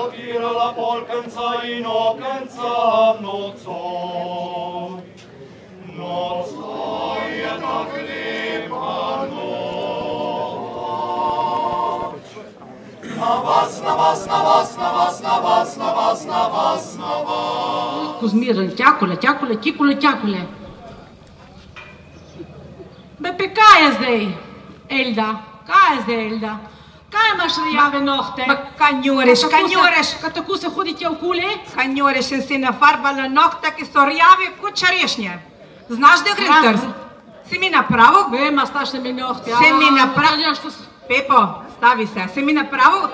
svirala polkanca in okenca nocoj. Nocoj je tak lepa noč. Na vas, na vas, na vas, na vas, na vas, na vas, na vas, na vas. Kuzmir, tjakule, tjakule, tikule, tjakule. Bepe, kaj je zdaj, Elda? Kaj je zdaj, Elda? Kaj imaš rjave nohte? Kaj njureš, kaj njureš? Kaj tako se hodite okoli? Kaj njureš, sem si nafarbala nohte, ki so rjavi kot čerešnje. Znaš, da grem trz? Si mi napravo? Vem, a staš mi nohte. Si mi napravo? Pepo, stavi se. Si mi napravo?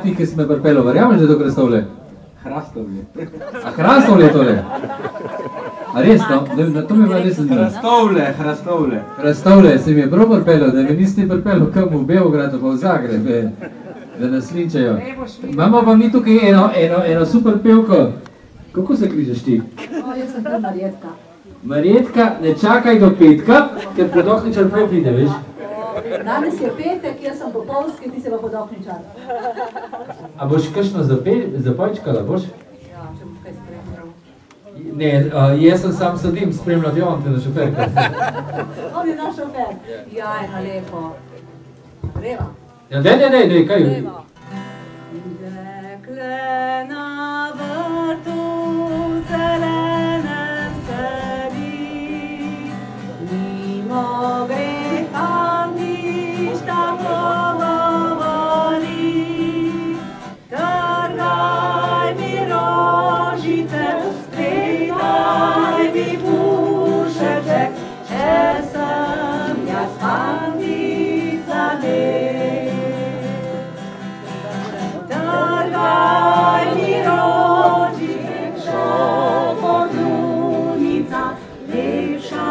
Ti, ki si me pripelo, verjameš, da je to Hrastovle? Hrastovle. A Hrastovle je tole? A res, no? To mi je res zanimivo. Hrastovle, Hrastovle. Hrastovle, si mi je prav pripelo, da me nisi pripelo kam v Beogradu pa v Zagreb, da nas linčajo. Imamo pa mi tukaj eno super pevko. Kako se križeš ti? Jaz sem prav Marjetka. Marjetka, ne čakaj do petka, ker Podohničar prav pride, veš? Danes je petek, jaz sem Popovski, ti se pa Podohničar. A boš kakšno zapojčkala, boš? Ja, če boš kaj spremljal. Ne, jaz sem sam sedim, spremljati on te na šoferka. On je naš šofer. Ja, ena lepo. Greva. Ja, dej, kaj? Greva. Dekle na vrtu zelenem sedi, mimo greha nič tako govori. Trgaj mi rožice, stretaj mi pušeček, če sem jaz fantica Trgaj mi rožiček, šopodlunica, lepša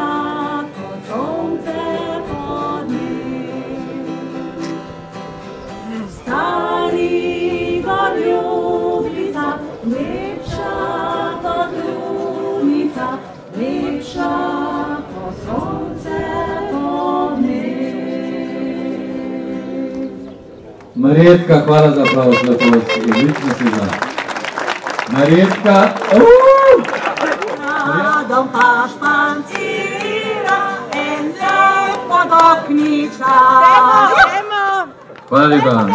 kot sonce pod njim. Stari gorljubica, lepša kot lunica, lepša kot sonce pod njim. Marjetka, hvala za aplauz, lepost, odlično si bila. Marjetka, Radom pa špancira en lep Podohničar. hvala lepa.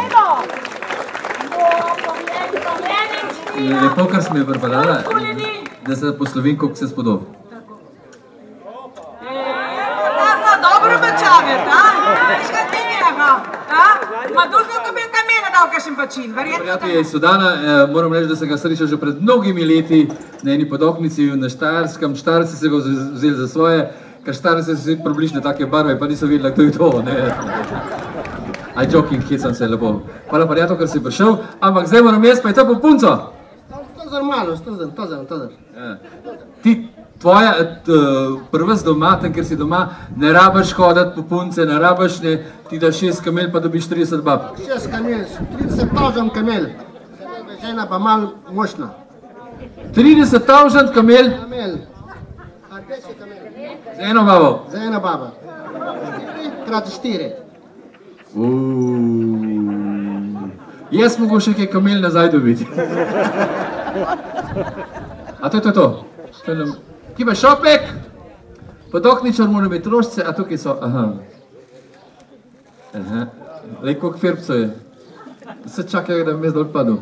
Lepo, kar si mi je pripadala, da se poslovim, koliko se spodov. Dobro bečave, ta? Veš kaj ti njega? Ma dužno to bil kamena dal kakšen počin, verjetno. Prijatelj iz Sudana, moram reči, da sem ga srečal že pred mnogimi leti na eni Podohnici na Štajerskem. Štajerci se ga vzeli za svoje, ker Štajerci so vsi približne take barve, pa niso videla, kdo je to, ne. Aj, joking, hecam se lepo. Hvala prijatelj, ker si prišel, ampak zdaj moram jaz, pa je to po punco. To zar malo, to zar. Ti, tvoja, prvest doma, tam, ker si doma, ne rabiš hoditi po punce, ne rabiš, ne, ti daš 6 kamel, pa dobiš 30 bab. 6 kamel, 30.000 kamel. Žena pa malo močna. 30.000 kamel? Kamel. A 10 kamel. Za eno babo? Za eno babo. 3x4. Jaz mogo še kaj kamel nazaj dobiti. A to je to? Kje pa šopek? Podohničar mora imeti rožice, a tukaj so, aha. Lej, koliko ferbcev je. Se čakaj, da bi me zdol padel.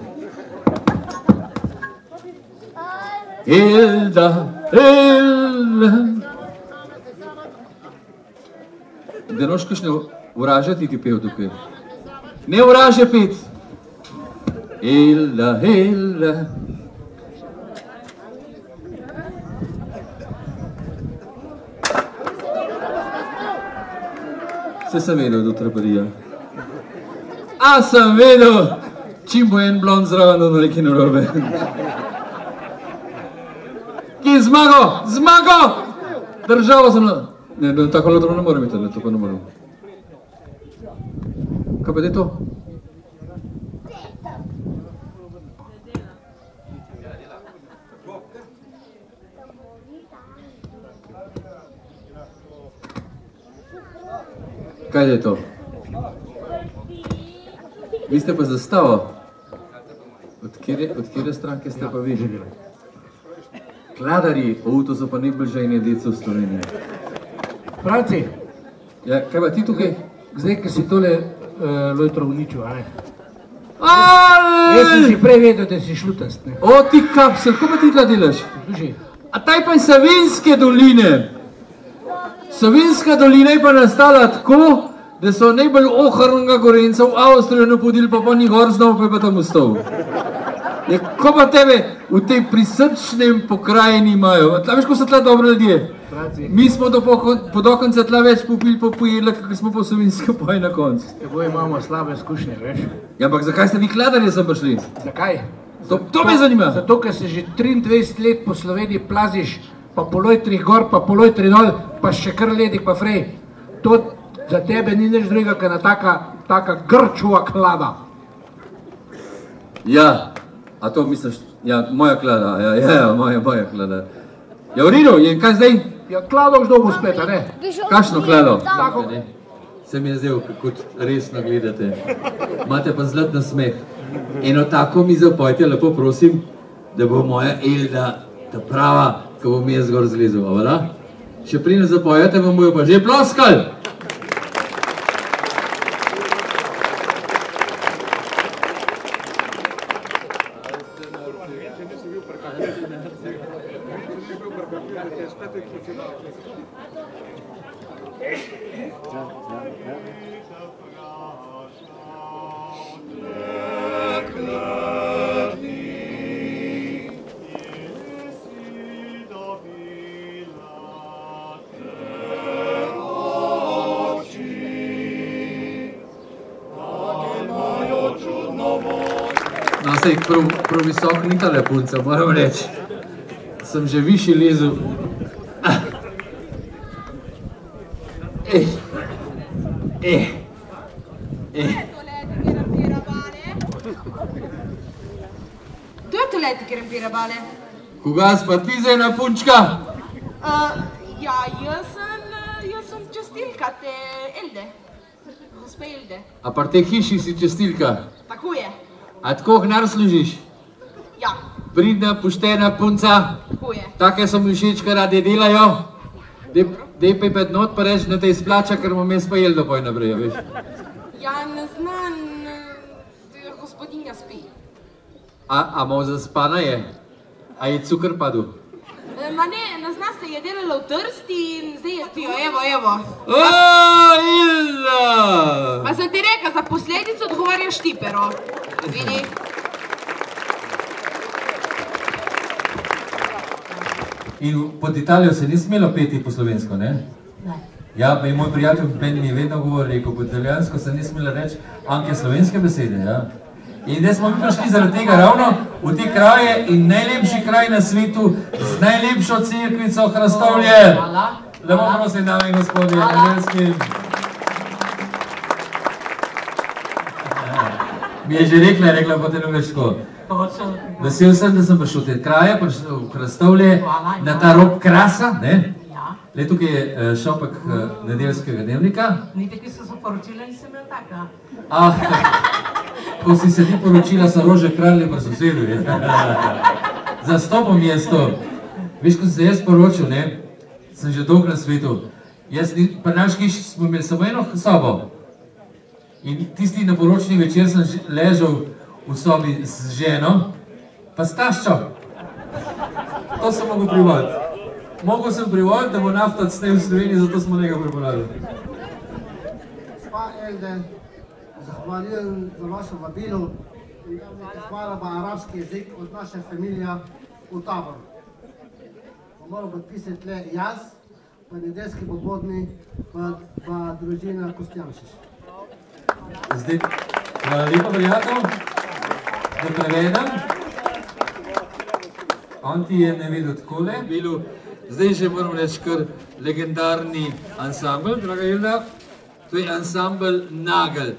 Elda, Elda. Da noš kakšne vraže ti pel tukaj? Ne vraže pet. Elda, Elda. Vse sem vedel do traparija. A sem vedel, čim bo en blond zraven, no nekaj narobe. Kje je zmago? Zmago! Državo sem na... Ne, tako lotro ne morem iti, ne, tako ne morem. Kaj pa je to? Kaj je to? Vi ste pa zastavo. Od kjere stranke ste pa vi? Kladarji, to so pa najbližajnije deco v Sloveniji. Franci, Ja, kaj pa ti tukaj? zdaj, ki si tole lojtro uničil, a ne? Aaaaaa! Jaz sem že prej vedel, da si šlutast, ne? O, ti kapsel, kako pa ti tla delaš? Služi, A taj pa je Savinjske doline. Savinjska dolina je pa nastala tako, da so najbolj ohrnega Gorenca v Avstrijo napodili, pa ni gor znal, pa je pa tam ostal. Ja, ko pa tebe v tej prisrčnem pokrajini imajo? Tla veš, ko so tla dobri ljudje. Franci, Mi smo do konca tla več popili pa pojedli, kakor smo po Savinjske poj na koncu. s teboj imamo slabe izkušnje, veš? Ja, ampak zakaj ste vi kladarje sem prišli? Zakaj? To me zanima. Zato, ker se že 23 let po Sloveniji plaziš, pa po lojtrih gor, pa po lojtrih dol, pa še kar ledik pa frej. To za tebe ni nič drugega, kot ena taka grčuva klada. Ja, a to misliš, ja, moja klada, ja, moja klada. Ja, v redu, in kaj zdaj? Ja, klado v dobu spet, a ne? Kakšno klado? Tako. Se mi je zdel, kot resno gledate. Imate pa zlat nasmeh. Eno tako mi zapojte, lepo prosim, da bo moja Elda ta prava, ko bom jaz zgor zlezel, a? Še prije zapojete, vam bojo pa že ploskali. No, sej, prav visok ni tale punca, moram reči. Sem že višji lezel. Kdo je toleti, ker empira bale? Koga spa ti zdaj na punčka? Ja, jaz sem častilka te Elde. Gospe Elde. A pa te hiši si častilka. Tako je. A tako gnar služiš? Ja, Pridna, poštena punca. tako je. Take so mi všeč, kar radi delajo. Dej pa pet not pa reči, da te izplača, ker bom jaz pa Eldo poj naprej, veš. Ja, ne znam, gospodinja spi. A malo zaspana je? A je cukr padel? Ma ne zna se, je delala v Trsti in zdaj je pijo, evo. O, Elda! Pa sem ti rekla, za posledico odgovarjaš ti, pero. Vidi? In pod Italijo se ni smelo peti po slovensko, ne? Ne. Ja, pa in moj prijatelj Ben mi je vedno govoril, po italijansko se ni smela reči anke slovenske besede, ja. In zdaj smo mi prišli zaradi tega ravno v te kraje in najlepši kraj na svetu z najlepšo cerkvico Hrastovlje. Lepo prosim, dame in gospodje, angelski. Mi je že rekla pa te ne veš tako. Vesel sem, da sem prišel v te kraje, prišel v Hrastovlje, na ta rob Krasa, ne? Le tukaj je šopek nedeljskega dnevnika. Niti, ki so se poročila, nisem imel taka. Ah, ko si se ti poročila, so rože kralje pa sosedu, je. Zastopam jaz to. Veš, ko sem se jaz poročil, ne, sem že dolgo na svetu. Pri naš hiši smo imeli samo eno sobo. In tisti na poročni večer sem ležal v sobi z ženo, pa s taščo. To sem mogel privoliti. Mogel sem privoliti, da bo nafta cnej v Sloveniji, zato smo njega privolali. Gospa Elde, zahvaljujem za vašo vabilo in hvala pa arabski jezik od naše familije v tabor. Moram podpisati le jaz, pa nedeljski popodni, pa družina Kostjančič. Zdaj, hvala lepa, prijatelj. Da prevedem. On ti je navedel takole. Zdaj že moramo reči kar legendarni ansambl, draga Hilda. To je ansambl Nagel.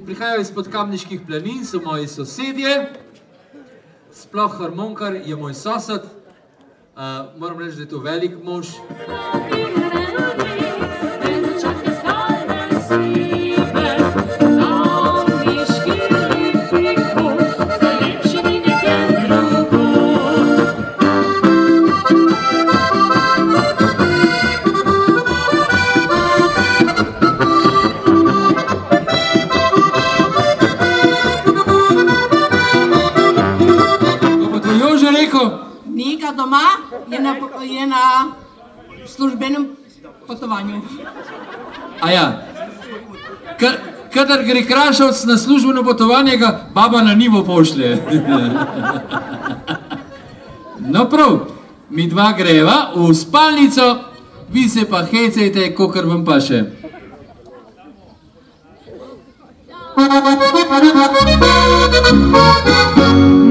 Prihajajo izpod Kamniških planin, so moji sosedje. Sploh harmonikar je moj sosed. Moram reči, da je to velik mož. Njega doma je na službenem potovanju. Aja, kadar gre Krašovc na službeno potovanje, ga baba na nivo pošlje. No prav, mi dva greva v spalnico, vi se pa hecajte, kakor vam paše.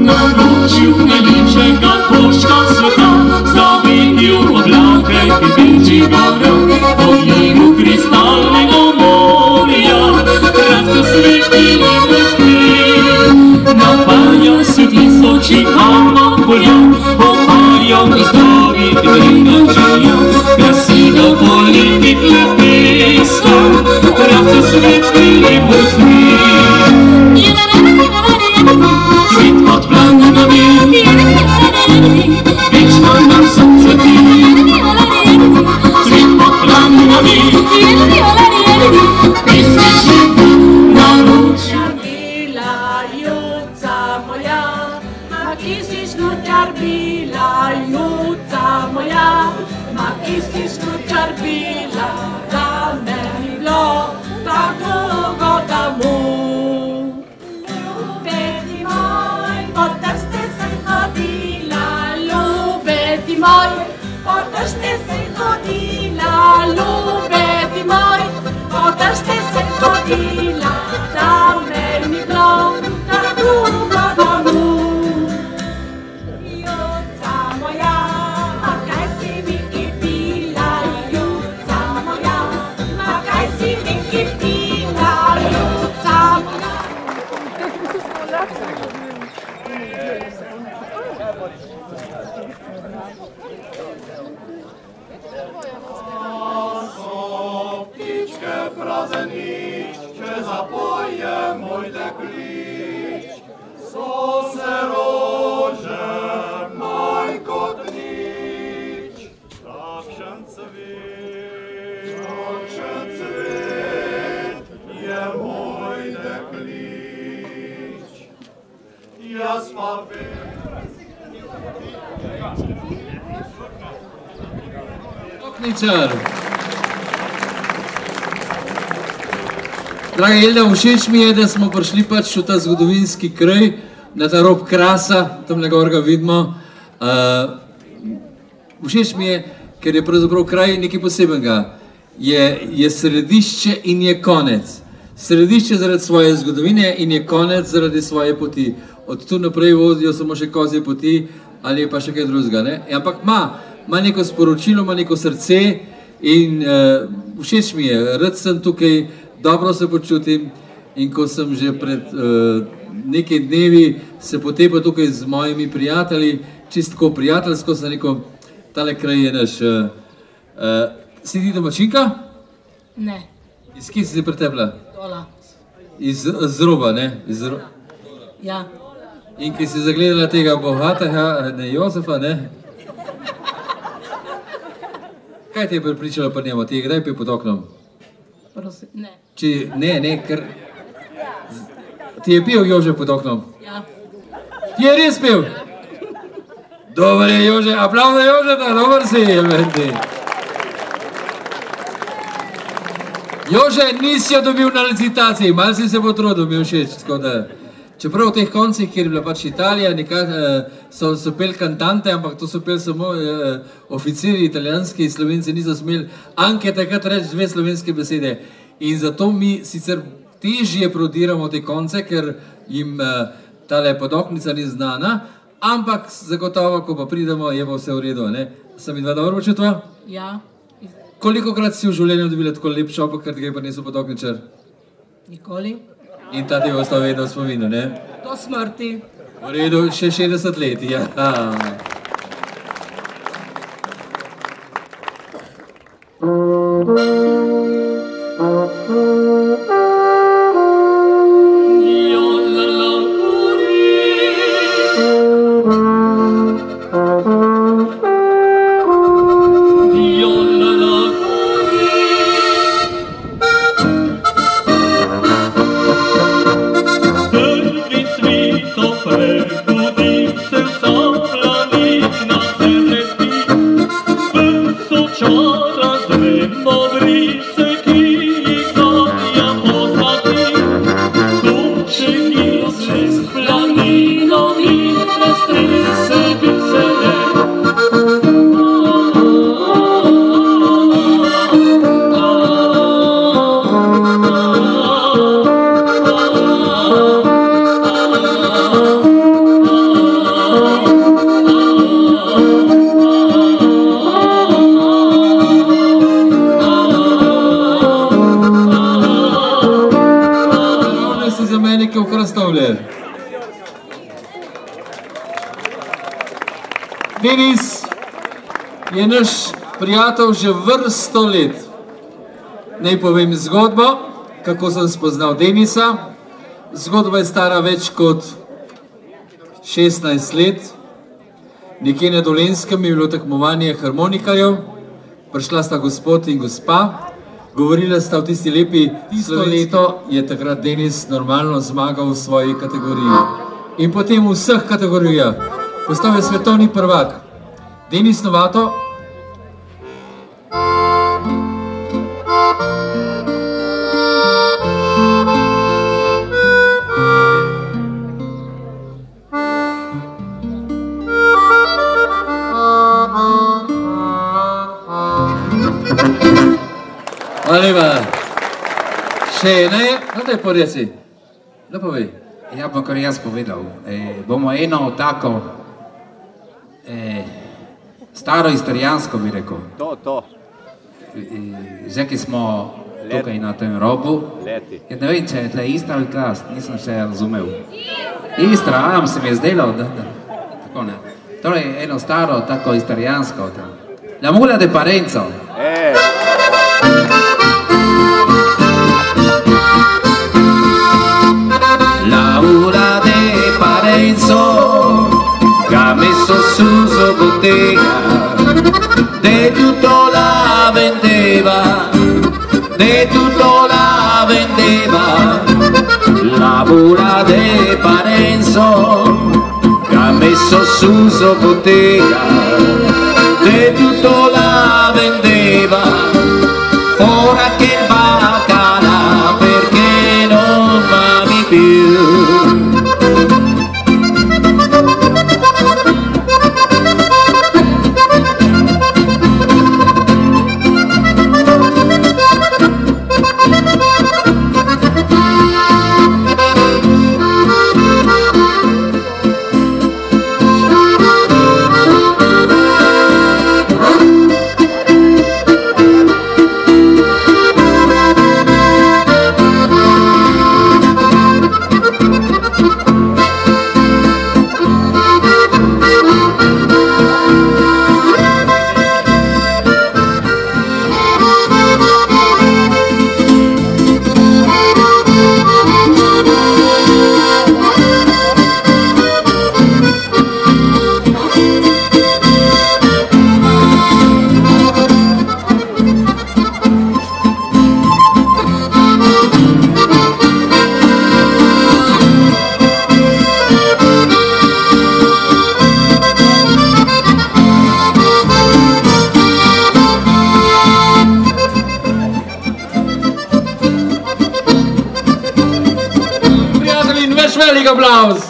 Naročil najlepšega koščka sveta, zavitil oblake in večji gora, po njegu kristalnega morja, raste svetili vrstni. Napaja se tisoči kamna polja, oparja gozdovi tega želja, krasina poleti plepeska, raste svetili vrstni. Svet pod planami, večno nam srcati. Svet pod planami, pesniči naročja. Bila juca moja, ma ki si šnučar bila, juca moja, ma ki si šnučar bila, da me ni bilo tako dolgo tamo. Potršte se hodila, ljubeti moj, potršte se hodila, da me ni bilo tako dolgo domu. Juca moja, ma kaj si mi kipila, juca moja, ma kaj si mi kipila, juca moja. Prazenič, če zapoje moj deklič, so se rože maj kot nič. Takšen cvet je moj deklič, jaz pa vem. Tokničar. Draga Hilda, všeč mi je, da smo prišli pač v ta zgodovinski kraj, na ta rob Krasa, tamle gor ga vidimo. Všeč mi je, ker je pravzaprav kraj nekaj posebenega. Je središče in je konec. Središče zaradi svoje zgodovine in je konec zaradi svoje poti. Od tu naprej vozijo samo še kozje poti ali pa še kaj drugega. Ampak ima neko sporočilo, ima neko srce in všeč mi je, rad sem tukaj, dobro se počutim in ko sem že pred nekaj dnevi se potepal tukaj z mojimi prijatelji, čistko prijateljsko sem rekel, tale kraj je naš. Si ti domačinka? Ne. Iz kje si se pretepla? Dola. Iz Zroba, ne? Ja. In ki si zagledala tega bogatega Jozefa, ne? Kaj te je pripričalo pri njemu? Ti je kdaj pil pod oknom? Prosim, ne. Ne, ker... Ti je pil Jože pod oknom? Ja. Ti je res pil? Dobar je Jože, aplauz za Jožeta, dobar si, Elvendi. Jože, nisi jo dobil na licitaciji, malo si se potrudil, mi všeč, tako da... Čeprav v teh koncih, kjer je bila pač Italija, so pel kantante, ampak to so pel samo oficiri italijanski, Slovenci niso smeli Anke takrat reči dve slovenske besede. In zato mi sicer težje prodiramo te konce, ker jim tale podoknica ni znana, ampak zagotovo, ko pa pridemo, je pa vse v redu, ne? Sem in dva dobro počutila? Ja. Kolikokrat si v življenju dobila tako lep šopek, ker ga je prinesel podokničar? Nikoli. In ta ti je ostal vedno v spominu, ne? Do smrti. V redu, še 60 let, ja. Denis je naš prijatelj že vrsto let. Naj povem zgodbo, kako sem spoznal Denisa. Zgodba je stara več kot 16 let. Nekje na Dolenjskem je bilo tekmovanje harmonikarjev. Prišla sta gospod in gospa. Govorila sta v tisti lepi, tisto leto je takrat Denis normalno zmagal v svoji kategoriji. In potem v vseh kategorijah. Postal je svetovni prvak. Denis Novato. Hvala lepa. Še ena je, no daj poreci. Da povej. Ja bom kar jaz povedal. Bomo eno tako staro istarijansko bi rekel. To. Že ki smo tukaj na tem robu. Ja ne vem, če je tle Istra ali Kras, nisem še razumel. Istra, ajam se mi je zdelo, da tako ne. Torej eno staro, tako istarijansko. La mula de Parenzo. La mula de Parenzo che ha messo su sua bottega, de tutto la vendeva, de tutto la vendeva. La mula de Parenzo che ha messo su sua bottega, de tutto la vendeva. Ora che bacana perché non m'ami più. Applaus!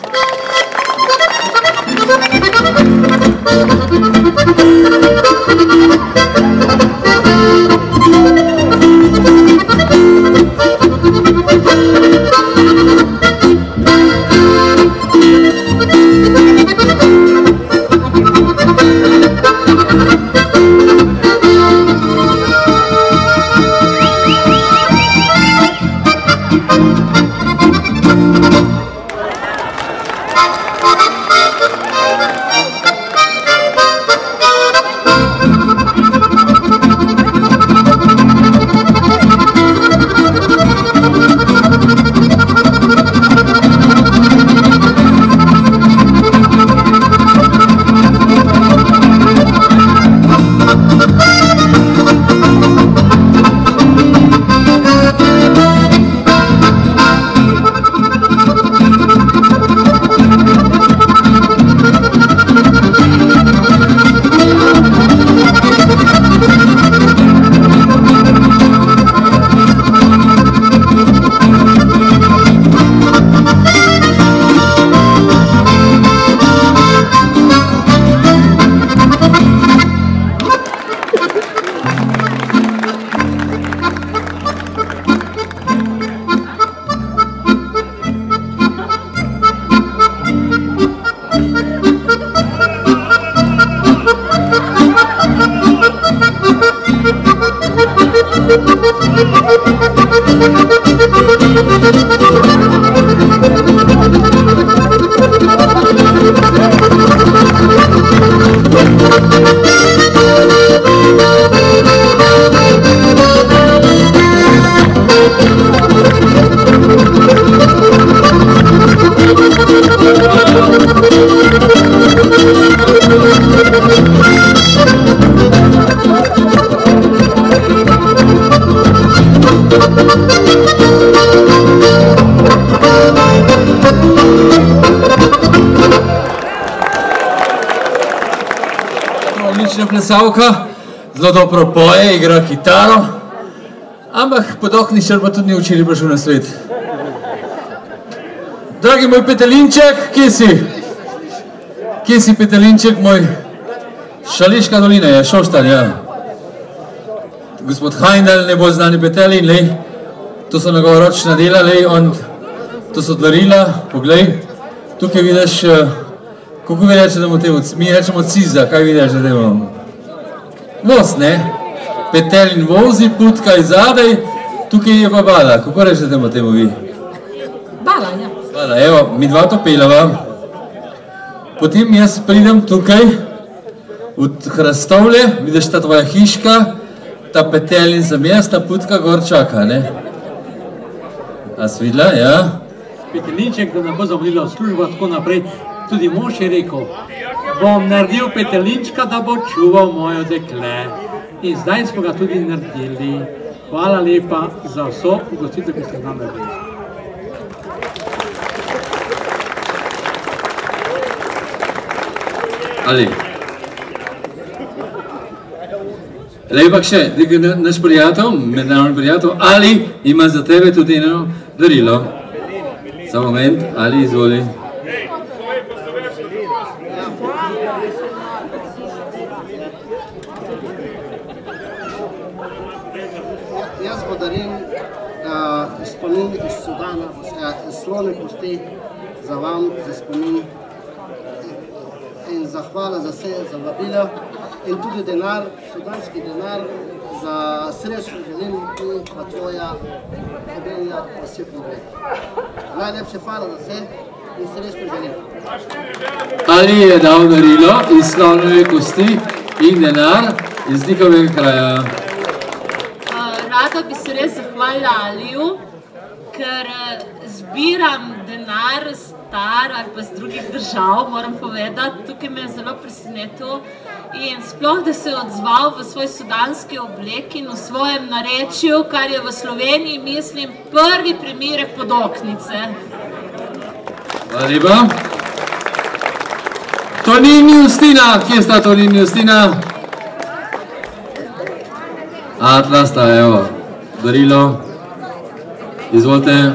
plesavka, zelo dobro poje, igra kitaro, ampak podokničar pa tudi ni včeraj prišel na svet. Dragi moj Petelinček, kje si? Kje si Petelinček moj? Šaleška dolina je, Šoštar, ja. Gospod Hajndal, najbolj znani Petelin, lej. To so njegovoročna dela, lej, to so darila, poglej. Tukaj vidiš, kako vi rečemo temu, mi rečemo ciza, kaj vidiš, da imamo? Voz, ne? Petelin vozi, putka iz zadaj, tukaj je pa bala, kako rečete temu vi? Bala, ja. Bala, evo, mi dva to pelava. Potem jaz pridem tukaj, v Hrastovlje, vidiš ta tvoja hiška, ta Petelin sem jaz, ta putka gor čaka, ne? A si videla, ja? Petelinček, da nam bo zamudila služba, tako naprej, tudi mož je rekel, bom naredil Petelinčka, da bo čuval mojo dekle. In zdaj smo ga tudi naredili. Hvala lepa za vso ugostitev, ki ste nam naredili. Ali? Lepak še, naš prijatelj, mednarodni prijatelj, Ali ima za tebe tudi eno darilo. Samo moment, Ali, izvoli. Jaz podarim spomin iz Sudana, slone kosti za vam, za spomin in zahvala za vse, za vabilo in tudi denar, sudanski denar, za srečo želim in pa tvoja Slovenija posebno vred. Najlepše hvala za vse in srečno želim. Ali je dal darilo iz slonove kosti in denar iz njihovega kraja. Rada bi se res zahvalila Aliju, ker zbiram denar star ali pa z drugih držav, moram povedati. Tukaj me je zelo presenetil in sploh, da se je odzval v svoj sudanski obleki in v svojem narečju, kar je v Sloveniji, mislim, prvi primerek podoknice. Hvala lepa. Tonin Justina, kje sta Tonin Justina? Atlasta, evo, darilo. Izvolite.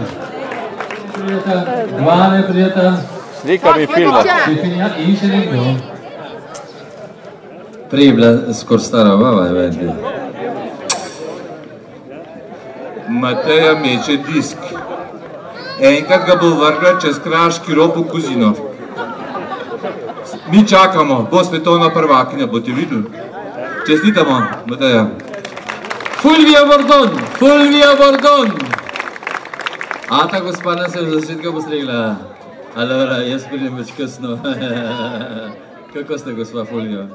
Prijeta, Dvane, prijeta. Slika mi filma. Ja, in še nekdo. Prej je bila skor stara baba, je vedeti. Mateja meče disk. Enkrat ga bo vrgla čez kraški rob v Kozino. Mi čakamo, bo svetovna prvakinja, bo ti videl. Čestitamo, Mateja. Fulvia Bordon, Fulvia Bordon. A ta gospoda se je v začetka postregla. Alora, jaz pridem več kasno. Kako ste, gospa Fulvia?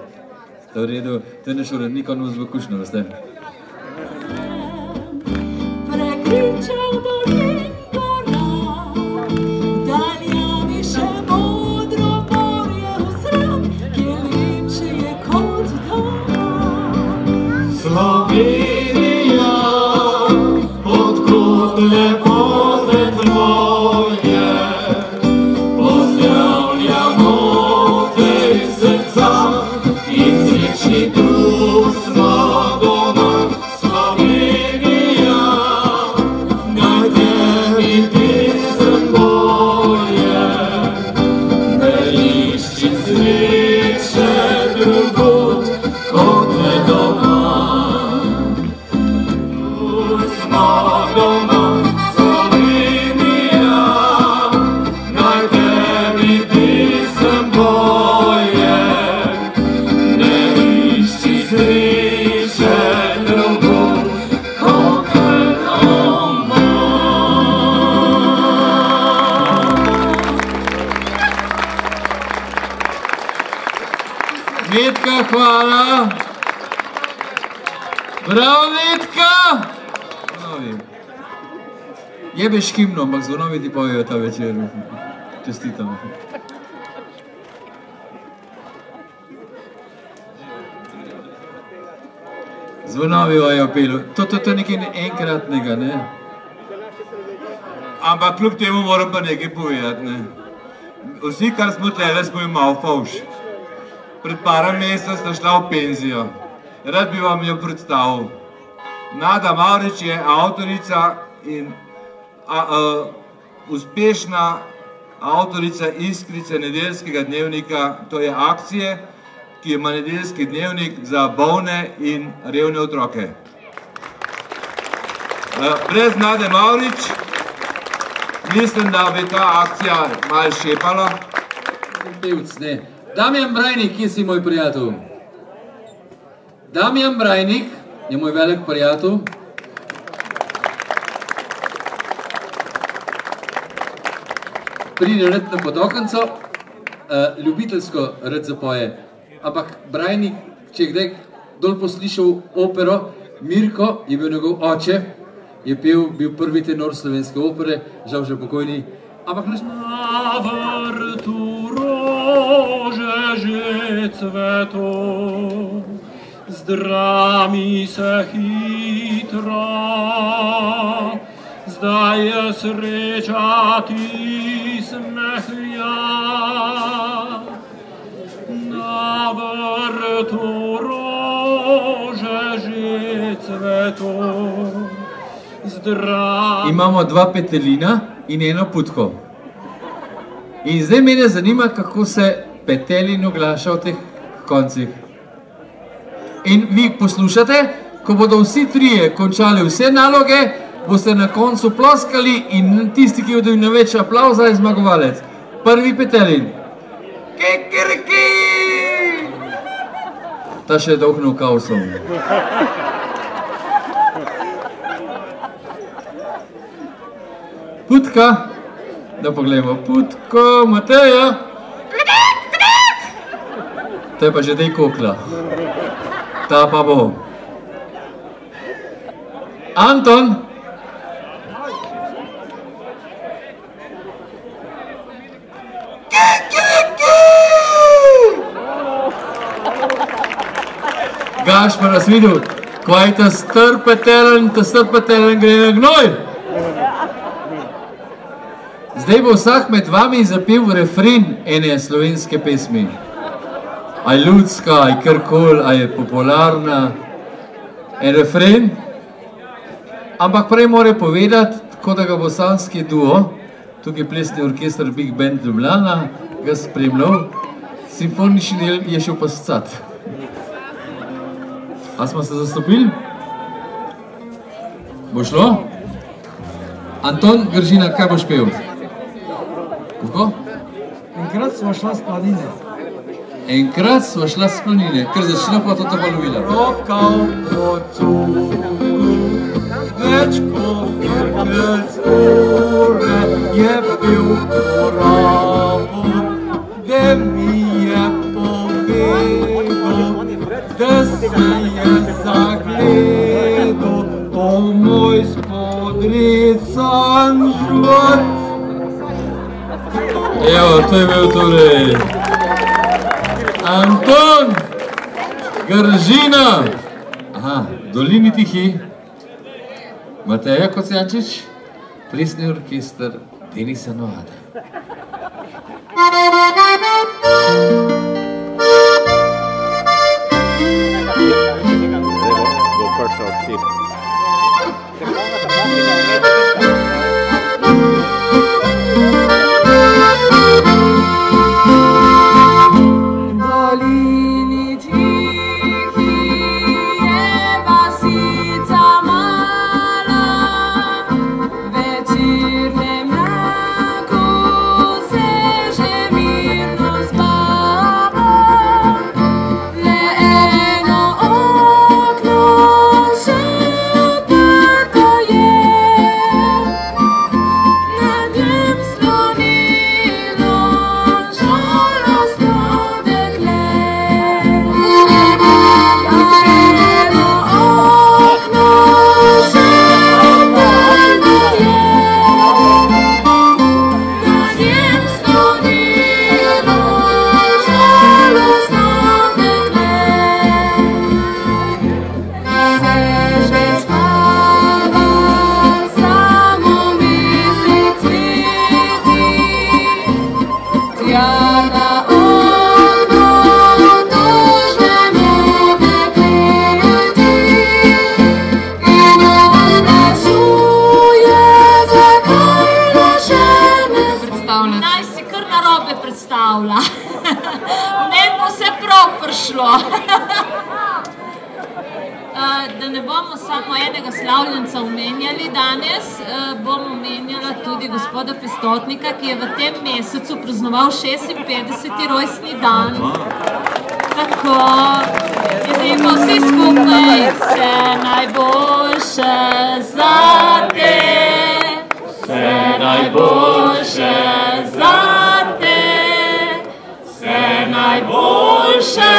Ste v redu? To je naš urednik, on vas bo kušno, veste? Prekričal dolin gora, daljavi še modro morje vzrak, kje lepše je kot doma. Slovenija, odkud lepote tvoje, pozdravljamo te iz srca in srečni tu smo doma. Slovenija, naj tebi pesem boje, ne išči sreče drugod kot le doma. Metka, hvala. Bravo, Metka. Jebeš himno, ampak zvonovi ti povejo ta večer. Čestitam. Zvonovi vajo pelu. To je nekaj enkratnega, ne? Ampak kljub temu moram pa nekaj povedati, ne? Vsi, kar smo tlele, smo jim malo favš. pred para mesecev sta šla v penzijo. Rad bi vam jo predstavil. Nada Mavrič je avtorica in uspešna avtorica Iskrice nedeljskega dnevnika, to je akcije, ki ima nedeljski dnevnik za bolne in revne otroke. Brez Nade Mavrič mislim, da bi ta akcija malo šepala. Damjan Brajnik, kje si moj prijatelj? Damjan Brajnik je moj velik prijatelj. Pride rad na Podokanco, ljubiteljsko rad zapoje. Ampak Brajnik, če je kdaj dol poslišal opero, Mirko je bil njegov oče, je bil prvi tenor slovenske opere, žal že pokojni. Ampak naš... Na vrtu rože že cveto, zdrami se hitro, zdaj je srečati smehja. Na vrtu rože že cveto, zdrami... Imamo dva petelina in eno putko. In zdaj mene zanima, kako se petelin oglaša v teh koncih. In vi poslušate, ko bodo vsi trije končali vse naloge, boste na koncu ploskali in tisti, ki bodo največ aplauza, je zmagovalec. Prvi petelin. Kikiriki! Ta še je dolhnil kaosom. Putka. Da pogledamo. Putko, Mateja. To je pa že dej kokla. Ta pa bo. Anton. Gašpar, has videl, kaj ta strpetelen gre na gnoj. Zdaj bo vsak med vami zapel refren ene slovenske pesmi. A je ljudska, a je karkoli, a je popularna. En refren. Ampak prej mora povedati, kot da ga bo sanski duo, tukaj plesni orkester Big Band Ljubljana, ga spremljal, simfonični del je šel pa scat. A smo se zastopili? Bo šlo? Anton Gržina, kaj boš pel? Kako? Enkrat sva šla s planine. Enkrat sva šla s planine, ker začne pa to valovila. Rokal po cuku, več kofirnec ure je pil po rabu, da mi je povedal, da se je zagledal, o moj spodrican život. Evo, to je bil torej Anton Gržina. Aha, Dolini tihi. Mateja Kocijančič, plesni orkester Denisa Novada. Dolini tihi je vasica mala, večerne mraku se že mirno spava. Le eno okno še odprto je, Da ne bomo samo enega slavljenca omenjali danes, bomo omenjala tudi gospoda Pestotnika, ki je v tem mesecu praznoval 56. rojstni dan. Tako, izredno vsi skupaj, vse najboljše za te, vse najboljše za te, vse najboljše,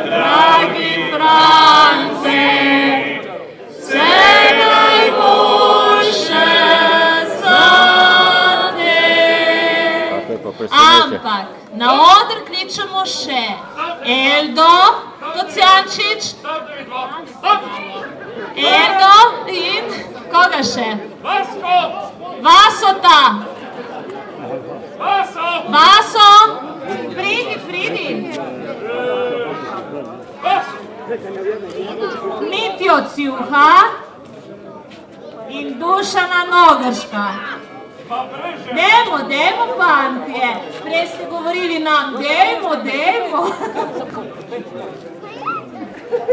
dragi France, vse najboljše za te. Ampak na oder kličemo še Eldo Kocijančič, Eldo in koga še? Vasota. Vaso, pridi. Mitjo Cjuha in Dušana Nogrška. Dejmo, fantje, prej ste govorili nam, dejmo.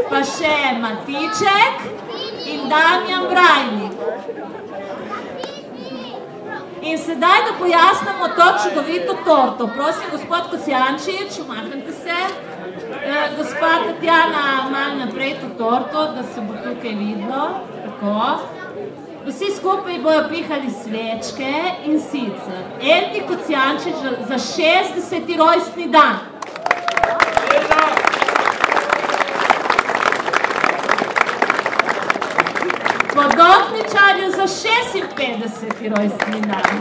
Pa še Matiček in Damjan Brajnik. In sedaj, da pojasnimo to čudovito torto. Prosim, gospod Kocijančič, umaknite se. Gospa Tatjana, malo naprej to torto, da se bo tukaj videlo. Tako. Vsi skupaj bojo pihali svečke in sicer Eldi Kocijančič za 60. rojstni dan. Podobničarju za 56. rojstni dan.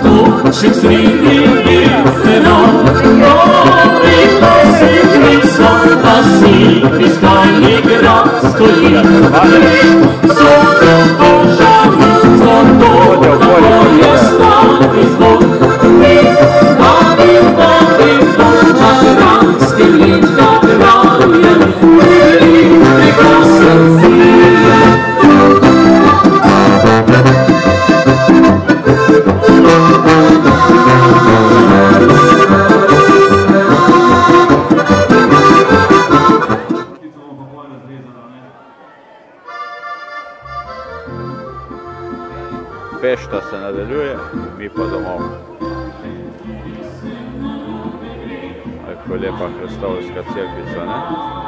Toček sredi vizero, novi posebnik slov, pa si fiskalni grad stoji. Sonce požarno, zlato, da je stari zvok. Mi, Maranski lič ga traje, prekrasen Pešta se nadaljuje, mi pa domov. Kako lepa Hristovska cerkvica, ne?